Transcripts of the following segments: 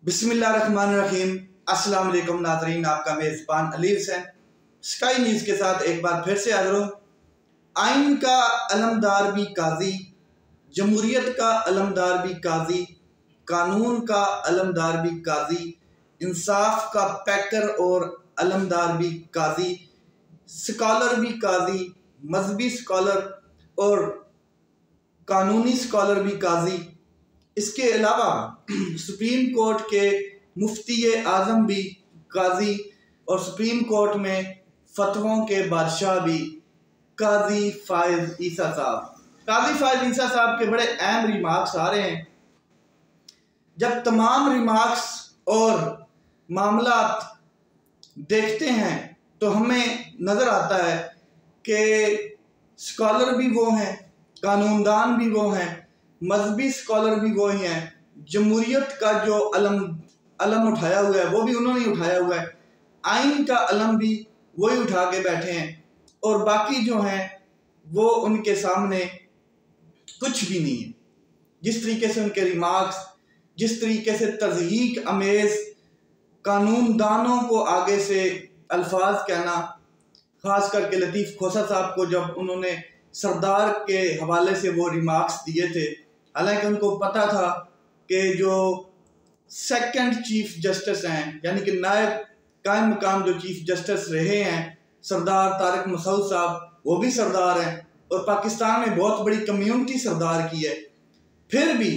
बिस्मिल्लाहिर्रहमानिर्रहीम। अस्सलाम वालेकुम नाज़रीन, आपका मेज़बान अली हुसैन स्काई न्यूज़ के साथ एक बार फिर से हाज़िर हूँ। आइन का अलमदार भी काजी, जमहूरियत का अलमदार भी काजी, कानून का अलमदार भी काजी, इंसाफ का पैकर और अलमदार भी काजी, स्कॉलर भी काजी, मजहबी स्कॉलर और कानूनी स्कॉलर भी काजी। इसके अलावा सुप्रीम कोर्ट के मुफ्ती आज़म भी काजी और सुप्रीम कोर्ट में फतवों के बादशाह भी काजी फायज ईसा साहब। काजी फायज ईसा साहब के बड़े अहम रिमार्क्स आ रहे हैं। जब तमाम रिमार्क्स और मामलात देखते हैं तो हमें नज़र आता है कि स्कॉलर भी वो हैं, कानूनदान भी वो हैं, मजहबी स्कॉलर भी वो ही हैं, जमहूरियत का जो अलम उठाया हुआ है वो भी उन्होंने उठाया हुआ है, आइन का अलम भी वही उठा के बैठे हैं और बाकी जो हैं वो उनके सामने कुछ भी नहीं है। जिस तरीके से उनके रिमार्क्स, जिस तरीके से तज़हीक अमेज़ कानूनदानों को आगे से अल्फाज कहना, ख़ास करके लतीफ़ खोसा साहब को जब उन्होंने सरदार के हवाले से वो रिमार्क्स दिए थे, हालांकि उनको पता था कि जो सेकंड चीफ जस्टिस हैं, यानी कि नायब कायम मकाम जो चीफ जस्टिस रहे हैं सरदार तारिक मसूद साहब, वो भी सरदार हैं और पाकिस्तान में बहुत बड़ी कम्युनिटी सरदार की है, फिर भी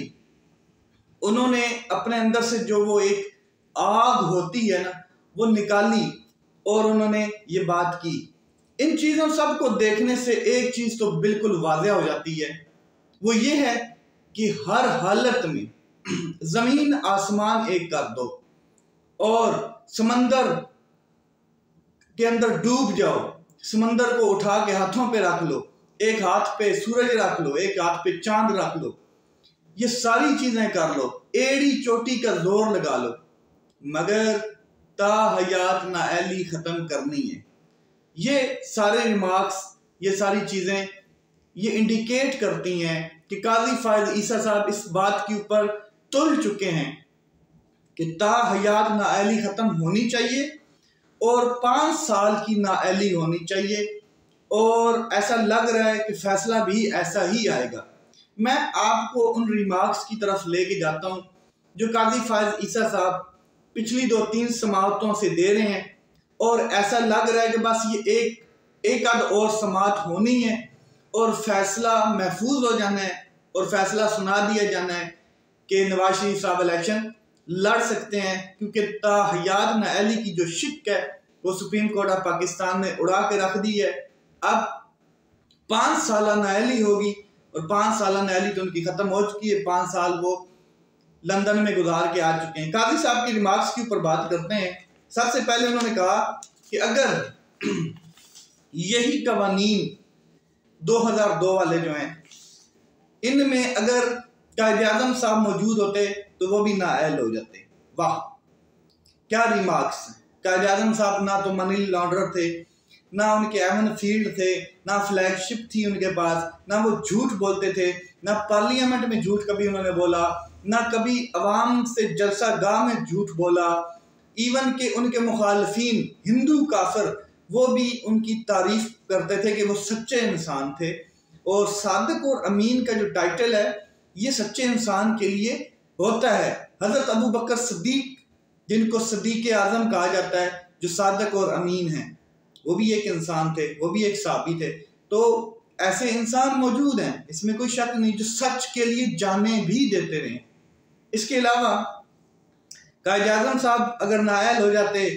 उन्होंने अपने अंदर से जो वो एक आग होती है ना वो निकाली और उन्होंने ये बात की। इन चीज़ों सबको देखने से एक चीज़ तो बिल्कुल वाज़ेह हो जाती है, वो ये है कि हर हालत में ज़मीन आसमान एक कर दो और समंदर के अंदर डूब जाओ, समंदर को उठा के हाथों पे रख लो, एक हाथ पे सूरज रख लो, एक हाथ पे चांद रख लो, ये सारी चीज़ें कर लो, एड़ी चोटी का जोर लगा लो, मगर ता हयात नाअहली ख़त्म करनी है। ये सारे रिमार्क्स, ये सारी चीज़ें ये इंडिकेट करती हैं कि काजी फायज ईसा साहब इस बात के ऊपर तुल चुके हैं कि ता हयात नाअहली ख़त्म होनी चाहिए और 5 साल की नाअहली होनी चाहिए और ऐसा लग रहा है कि फैसला भी ऐसा ही आएगा। मैं आपको उन रिमार्क्स की तरफ लेके जाता हूँ जो काजी फायज ईसा साहब पिछली 2-3 समाअतों से दे रहे हैं और ऐसा लग रहा है कि बस ये एक आध और समाअत होनी है और फैसला महफूज हो जाना है और फैसला सुना दिया जाना है कि नवाज शरीफ साहब इलेक्शन लड़ सकते हैं, क्योंकि ताहयात नाअहली की जो शिक है वो सुप्रीम कोर्ट ऑफ पाकिस्तान ने उड़ा के रख दी है। अब 5 साल नाअहली होगी और 5 साल नाअहली तो उनकी ख़त्म हो चुकी है, 5 साल वो लंदन में गुजार के आ चुके हैं। काजी साहब के रिमार्क्स के ऊपर बात करते हैं। सबसे पहले उन्होंने कहा कि अगर यही कवानीन 2002 वाले जो हैं इनमें अगर कायदे आज़म साहब मौजूद होते तो वो भी नाअहल हो जाते। वाह क्या रिमार्क्स! कायदे आज़म साहब ना तो मनी लॉन्ड्रर थे, ना उनके एमन फील्ड थे, ना फ्लैगशिप थी उनके पास, ना वो झूठ बोलते थे, ना पार्लियामेंट में झूठ कभी उन्होंने बोला, ना कभी अवाम से जलसा गाह में झूठ बोला। इवन के उनके मुखालफीन हिंदू काफिर वो भी उनकी तारीफ करते थे कि वो सच्चे इंसान थे। और सादिक और अमीन का जो टाइटल है ये सच्चे इंसान के लिए होता है। हज़रत अबू बकर सिद्दीक, जिनको सिद्दीक आज़म कहा जाता है, जो सादिक और अमीन हैं, वो भी एक इंसान थे, वो भी एक साहबी थे। तो ऐसे इंसान मौजूद हैं, इसमें कोई शक नहीं, जो सच के लिए जाने भी देते रहे। इसके अलावा कायदे आज़म साहब अगर नाअहल हो जाते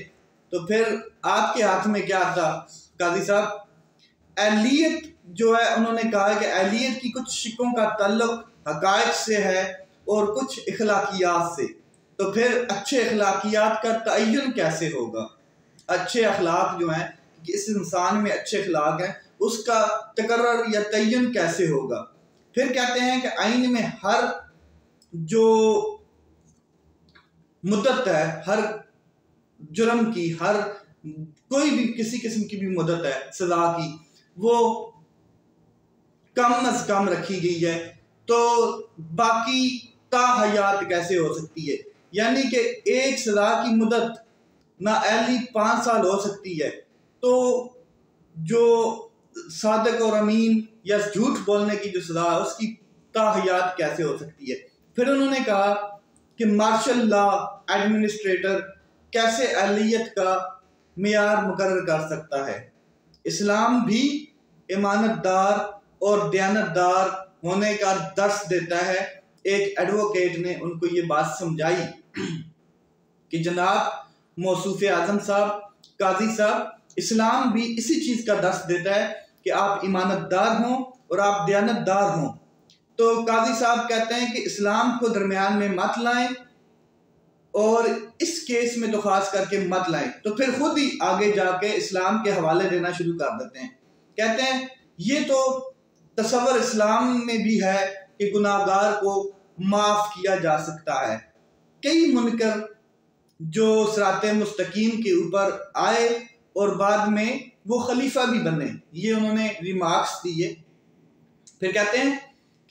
तो फिर आपके हाथ में क्या था काजी साहब? अहलियत जो है, उन्होंने कहा कि अहलियत की कुछ शिकों का ताल्लुक हक़ाइक़ से है और कुछ इखलाकियात से, तो फिर अच्छे इखलाकियात का तयन कैसे होगा? अच्छे अखलाक जो हैं, इस इंसान में अच्छे अखलाक हैं, उसका तकर्रर या तयन कैसे होगा? फिर कहते हैं कि आइन में हर जो मुद्दत है, हर जुर्म की, हर कोई भी किसी किस्म की भी मुद्दत है सजा की, वो कम अज कम रखी गई है, तो बाकी ताहयात कैसे हो सकती है? यानी कि एक सज़ा की मुद्दत नाअहली 5 साल हो सकती है। तो जो सादिक और अमीन या झूठ बोलने की जो सज़ा है उसकी ताहयात कैसे हो सकती है। फिर उन्होंने कहा कि मार्शल लॉ एडमिनिस्ट्रेटर कैसे अहलियत का मेयार मुकर्रर कर सकता है। इस्लाम भी ईमानतदार और दयानतदार होने का दर्स देता है। एक एडवोकेट ने उनको ये बात समझाई कि जनाब मौसूफ आजम साहब, काजी साहब, इस्लाम भी इसी चीज़ का दर्स देता है कि आप ईमानतदार हों और आप दयानतदार हों। तो काजी साहब कहते हैं कि इस्लाम को दरमियान में मत लाएं और इस केस में तो खास करके मत लाएं। तो फिर खुद ही आगे जाके इस्लाम के हवाले देना शुरू कर देते हैं। कहते हैं ये तो तसव्वुर इस्लाम में भी है कि गुनाहगार को माफ़ किया जा सकता है। कई मुनकर जो सिराते मुस्तकीम के ऊपर आए और बाद में वो खलीफा भी बने, ये उन्होंने रिमार्क्स दिए। फिर कहते हैं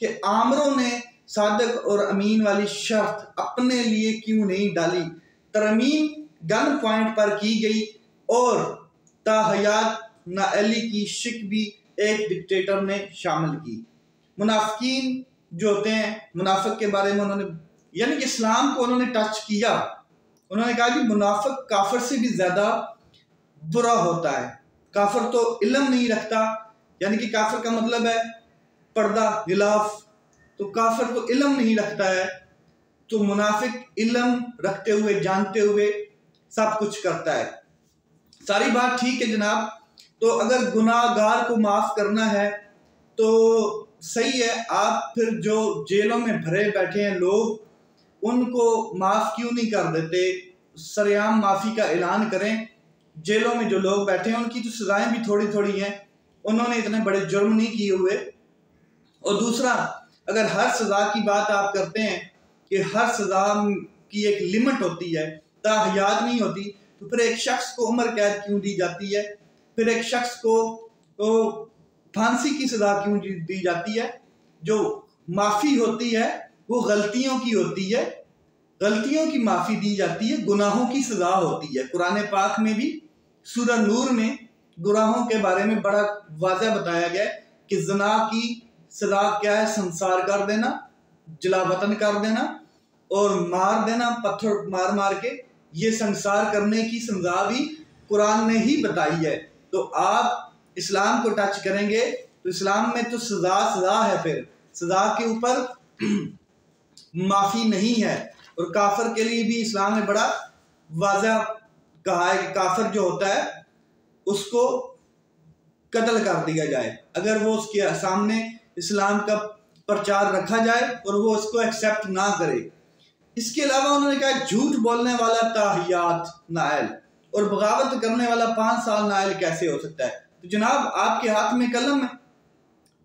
कि आमरों ने सादिक और अमीन वाली शर्त अपने लिए क्यों नहीं डाली। तरमीम गन पॉइंट पर की गई और ताहयात नाअहली की शिक भी एक डिक्टेटर ने शामिल की। मुनाफिकीन जो होते हैं, मुनाफिक के बारे में उन्होंने यानी कि इस्लाम को उन्होंने टच किया। उन्होंने कहा कि मुनाफिक काफिर से भी ज्यादा बुरा होता है। काफिर तो इल्म नहीं रखता, यानी कि काफिर का मतलब है पर्दा गिलाफ, तो काफिर तो इल्म नहीं रखता है। तो मुनाफिक इल्म रखते हुए जानते हुए सब कुछ करता है। सारी बात ठीक है जनाब। तो अगर गुनाहगार को माफ करना है तो सही है, आप फिर जो जेलों में भरे बैठे हैं लोग उनको माफ क्यों नहीं कर देते, सरेआम माफी का ऐलान करें। जेलों में जो लोग बैठे हैं उनकी तो सजाएं भी थोड़ी थोड़ी हैं, उन्होंने इतने बड़े जुर्म नहीं किए हुए। और दूसरा, अगर हर सजा की बात आप करते हैं कि हर सजा की एक लिमिट होती है, ताहयात नहीं होती, तो फिर एक शख्स को उम्र कैद क्यों दी जाती है, फिर एक शख्स को तो फांसी की सजा क्यों दी जाती है। जो माफी होती है वो गलतियों की होती है, गलतियों की माफी दी जाती है, गुनाहों की सजा होती है। कुरान पाक में भी सूरह नूर में गुनाहों के बारे में बड़ा वाज़ह बताया गया कि ज़ना की सजा क्या है, संसार कर देना, जलावतन कर देना और मार देना, पत्थर मार मार के। ये संसार करने की सजा भी कुरान ने ही बताई है। तो आप इस्लाम को टच करेंगे तो इस्लाम में तो सजा सजा है, फिर सजा के ऊपर माफी नहीं है। और काफिर के लिए भी इस्लाम में बड़ा वाज़ह कहा है कि काफिर जो होता है उसको कत्ल कर दिया जाए अगर वो उसके सामने इस्लाम का प्रचार रखा जाए और वो उसको एक्सेप्ट ना करे। इसके अलावा उन्होंने कहा झूठ बोलने वाला ताहियात नाअहल और बगावत करने वाला 5 साल नाअहल कैसे हो सकता है। तो जनाब आपके हाथ में कलम है,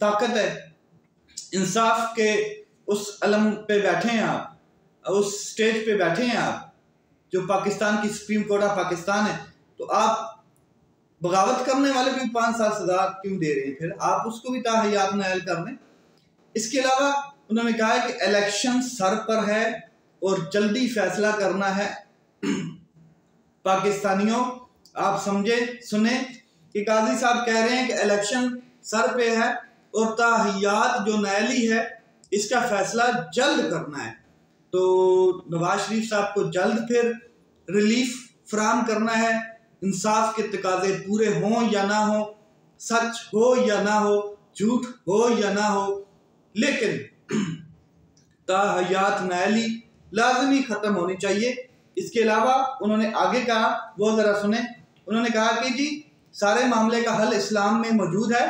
ताकत है, इंसाफ के उस अलम पे बैठे हैं आप, उस स्टेज पे बैठे हैं आप जो पाकिस्तान की सुप्रीम कोर्ट ऑफ पाकिस्तान है। तो आप बगावत करने वाले को भी 5 साल सजा क्यों दे रहे हैं, फिर आप उसको भी ताहयात नाअहल कर दें। इसके अलावा उन्होंने कहा है कि इलेक्शन सर पर है और जल्दी फैसला करना है। पाकिस्तानियों आप समझे सुने कि काजी साहब कह रहे हैं कि इलेक्शन सर पे है और ताहियात जो नाअहली है इसका फैसला जल्द करना है। तो नवाज शरीफ साहब को जल्द फिर रिलीफ फराहम करना है। इंसाफ के तकाजे पूरे हों या ना हो, सच हो या ना हो, झूठ हो या ना हो, लेकिन ताहयात नाअहली लाजमी ख़त्म होनी चाहिए। इसके अलावा उन्होंने आगे कहा, वो ज़रा सुने। उन्होंने कहा कि जी सारे मामले का हल इस्लाम में मौजूद है,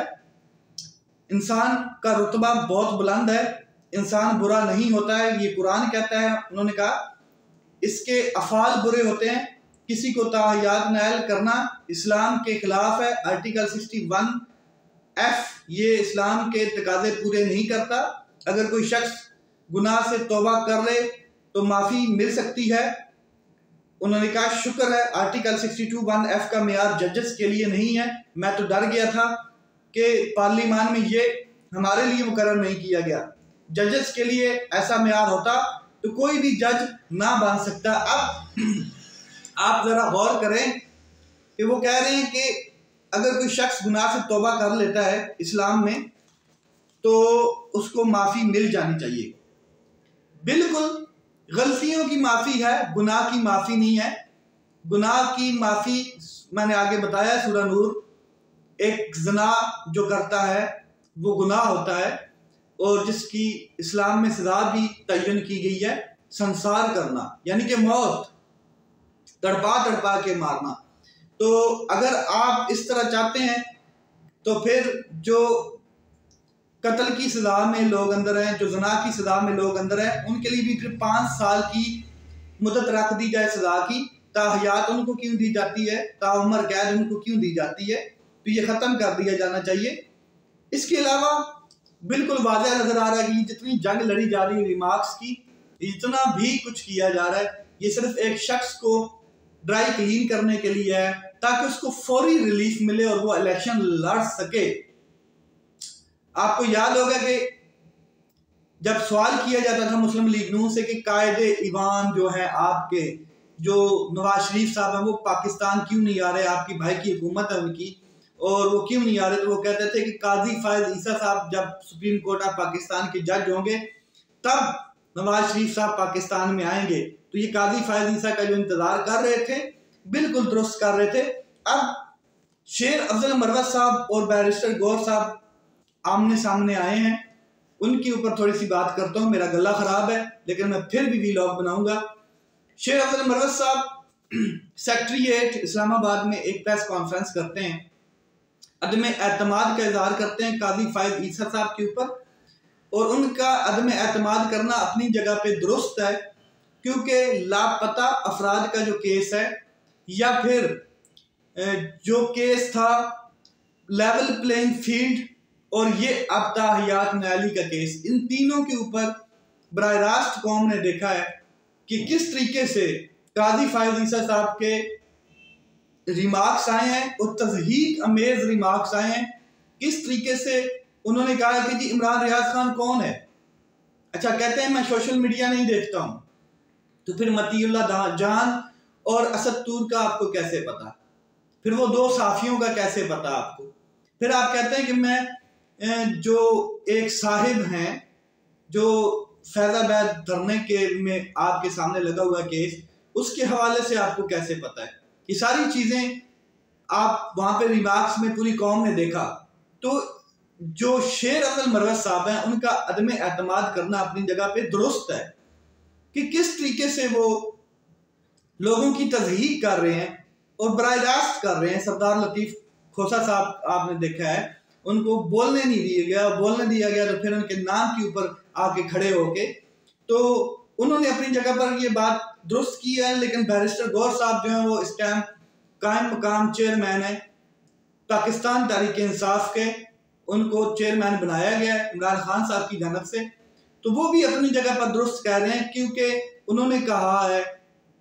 इंसान का रुतबा बहुत बुलंद है, इंसान बुरा नहीं होता है, ये कुरान कहता है। उन्होंने कहा इसके अफ़ाल बुरे होते हैं, किसी को ताहयात नाअहल करना इस्लाम के खिलाफ है। आर्टिकल 61F ये इस्लाम के तकाजे पूरे नहीं करता। अगर कोई शख्स गुनाह से तौबा कर ले तो माफ़ी मिल सकती है। उन्होंने कहा शुक्र है आर्टिकल 62(1)F का मेयार जजेस के लिए नहीं है। मैं तो डर गया था कि पार्लियामान में ये हमारे लिए मुकर्रर नहीं किया गया। जजेस के लिए ऐसा मेयार होता तो कोई भी जज ना बन सकता। अब आप ज़रा गौर करें कि वो कह रहे हैं कि अगर कोई शख्स गुनाह से तौबा कर लेता है इस्लाम में तो उसको माफ़ी मिल जानी चाहिए। बिल्कुल, गलतियों की माफ़ी है, गुनाह की माफ़ी नहीं है। गुनाह की माफ़ी मैंने आगे बताया सूरह नूर, एक ज़ना जो करता है वो गुनाह होता है और जिसकी इस्लाम में सज़ा भी तयन की गई है, संसार करना, यानी कि मौत, तड़पा तड़पा के मारना। तो अगर आप इस तरह चाहते हैं तो फिर जो कत्ल की सज़ा में लोग अंदर हैं, जो ज़ना की सज़ा में लोग अंदर हैं, उनके लिए भी फिर 5 साल की मुद्दत रख दी जाए सज़ा की। ताहयात उनको क्यों दी जाती है, ताउम्र कैद उनको क्यों दी जाती है, तो ये ख़त्म कर दिया जाना चाहिए। इसके अलावा बिल्कुल वाज़ह नज़र आ रहा है कि जितनी जंग लड़ी जा रही है रिमार्क्स की, जितना भी कुछ किया जा रहा है, ये सिर्फ एक शख्स को ड्राई क्लीन करने के लिए है ताकि उसको फौरी रिलीफ मिले और वो इलेक्शन लड़ सके। आपको याद होगा कि जब सवाल किया जाता था मुस्लिम लीग नून से कि कायदे ईवान जो है आपके, जो नवाज शरीफ साहब हैं, वो पाकिस्तान क्यों नहीं आ रहे, आपकी भाई की हुकूमत है उनकी, और वो क्यों नहीं आ रहे, तो वो कहते थे कि काजी फायज ईसा साहब जब सुप्रीम कोर्ट ऑफ पाकिस्तान के जज होंगे तब नवाज शरीफ साहब पाकिस्तान में आएंगे। तो ये काजी फायज ईसा का जो इंतजार कर रहे थे, बिल्कुल दुरुस्त कर रहे थे। अब शेर अफजल मरवत साहब और बैरिस्टर गौर साहब आमने सामने आए हैं, उनके ऊपर थोड़ी सी बात करता हूँ। मेरा गला खराब है लेकिन मैं फिर भी व्लॉग बनाऊंगा। शेर अफजल मरवत साहब सेक्रेटेरिएट इस्लामाबाद में एक प्रेस कॉन्फ्रेंस करते हैं, अदम एतमाद का इजहार करते हैं काजी फायज ईसा साहब के ऊपर, और उनका अदम एतमाद करना अपनी जगह पे दुरुस्त है, क्योंकि लापता अफराद का जो केस है या फिर जो केस था लेवल प्लेइंग फील्ड और ये अब ताहियात न्यायालय का केस, इन तीनों के ऊपर बराह रास्त कौम ने देखा है कि किस तरीके से काजी फायज ईसा साहब के रिमार्क्स आए हैं और तज़हीक अमेज रिमार्क्स आए हैं। किस तरीके से उन्होंने कहा कि जी इमरान रियाज खान कौन है। अच्छा, कहते हैं मैं सोशल मीडिया नहीं देखता हूँ, तो फिर मतीउल्लाह जान और असद तूर का आपको कैसे पता, फिर वो 2 साफियों का कैसे पता आपको। फिर आप कहते हैं कि मैं जो एक साहिब हैं जो फैजाबाद धरने के में आपके सामने लगा हुआ केस, उसके हवाले से आपको कैसे पता है। ये सारी चीज़ें आप वहाँ पे रिमार्क्स में पूरी कौम ने देखा। तो जो शेर अफजल मरवत साहब हैं उनका अदम एतमाद करना अपनी जगह पे दुरुस्त है कि किस तरीके से वो लोगों की तज़हीक कर रहे हैं और बराह रास्त कर रहे हैं। सरदार लतीफ़ खोसा साहब आपने देखा है, उनको बोलने नहीं दिया गया, बोलने दिया गया तो फिर उनके नाम के ऊपर आके खड़े होके, तो उन्होंने अपनी जगह पर ये बात दुरुस्त की है। लेकिन बैरिस्टर गौर साहब जो है वो इस टाइम कायम मकाम चेयरमैन है पाकिस्तान तहरीक इंसाफ के, उनको चेयरमैन बनाया गया है इमरान खान साहब की जानब से, तो वो भी अपनी जगह पर दुरुस्त कह रहे हैं, क्योंकि उन्होंने कहा है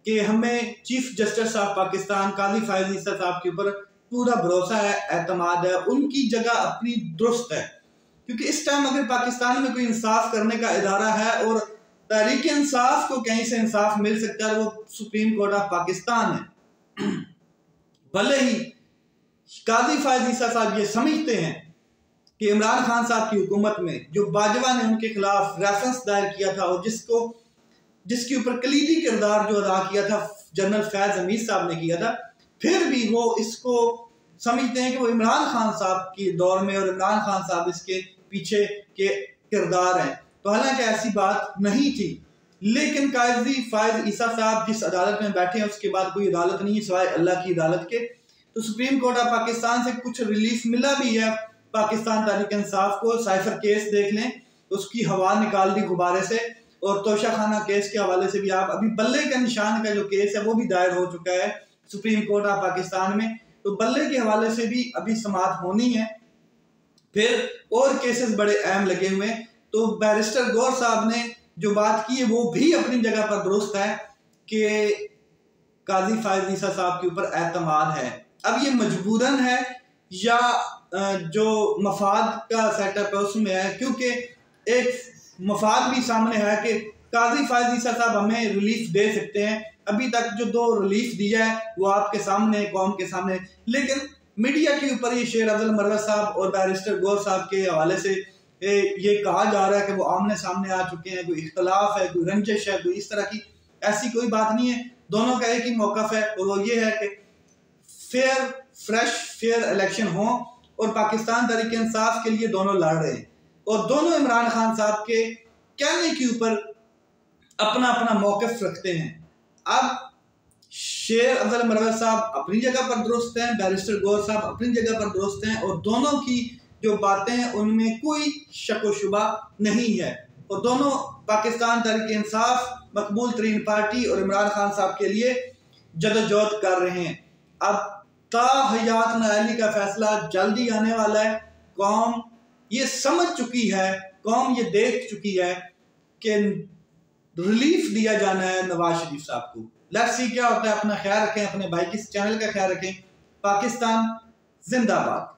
कि हमें चीफ जस्टिस ऑफ पाकिस्तान काजी फायज ईसा साहब के ऊपर पूरा भरोसा है, एतमाद है, उनकी जगह अपनी दुरुस्त है। क्योंकि इस टाइम अगर पाकिस्तान में कोई इंसाफ करने का इदारा है और तहरीक इंसाफ को कहीं से इंसाफ मिल सकता है, वो सुप्रीम कोर्ट ऑफ पाकिस्तान है। भले ही काजी फायज ईसा साहब ये समझते हैं कि इमरान खान साहब की हुकूमत में जो बाजवा ने उनके खिलाफ रेफरेंस दायर किया था और जिसके ऊपर कलीदी किरदार जो अदा किया था जनरल फैज हमीद साहब ने किया था, फिर भी वो इसको समझते हैं कि वो इमरान खान साहब के दौर में और इमरान खान साहब इसके पीछे के किरदार हैं। तो हालांकि ऐसी बात नहीं थी, लेकिन काजी फायज ईसा साहब जिस अदालत में बैठे हैं उसके बाद कोई अदालत नहीं है सिवाय अल्लाह की अदालत के। तो सुप्रीम कोर्ट ऑफ पाकिस्तान से कुछ रिलीफ मिला भी है पाकिस्तान तहरीक इंसाफ को। साइफर केस देख लें, उसकी हवा निकाल दी गुब्बारे से, और तोशा खाना केस के हवाले से भी आप अभी बल्ले का निशान का जो केस है वो भी दायर हो चुका है सुप्रीम कोर्ट ऑफ पाकिस्तान में, तो बल्ले के हवाले से भी अभी समाअत होनी है। फिर और केसेस बड़े अहम लगे हुए हैं। तो बैरिस्टर गौर साहब ने जो बात की है वो भी अपनी जगह पर दुरुस्त है कि काजी फायज ईसा साहब के ऊपर एतमाद है। अब ये मजबूरन है या जो मफाद का सेटअप है उसमें है, क्योंकि एक मफाद भी सामने है कि काजी फायज ईसा साहब हमें रिलीफ दे सकते हैं। अभी तक जो 2 रिलीफ दिया है वो आपके सामने, कौम के सामने। लेकिन मीडिया के ऊपर ये शेर अफजल मरवत साहब और बैरिस्टर गौर साहब के हवाले से ये कहा जा रहा है कि वो आमने सामने आ चुके हैं, कोई इख्तलाफ है, कोई रंजिश है, कोई इस तरह की, ऐसी कोई बात नहीं है। दोनों का एक ही मौक़िफ़ है और वो ये है कि फेयर, फ्रेश, फेयर इलेक्शन हो और पाकिस्तान तहरीक इंसाफ के लिए दोनों लड़ रहे हैं और दोनों इमरान खान साहब के कहने के ऊपर अपना अपना मौक़िफ़ रखते हैं। अब शेर अफजल मरवत साहब अपनी जगह पर दुरुस्त हैं, बैरिस्टर गौर साहब अपनी जगह पर दुरुस्त हैं और दोनों की जो बातें हैं उनमें कोई शक व शुबा नहीं है और दोनों पाकिस्तान तहरीक इंसाफ, मकबूल तरीन पार्टी और इमरान खान साहब के लिए जदोजहद कर रहे हैं। अब ता हयात नाअहली का फैसला जल्दी आने वाला है। कौम ये समझ चुकी है, कौम ये देख चुकी है कि रिलीफ दिया जाना है नवाज शरीफ साहब को। लेट्स सी क्या होता है। अपना ख्याल रखें, अपने भाई के चैनल का ख्याल रखें। पाकिस्तान जिंदाबाद।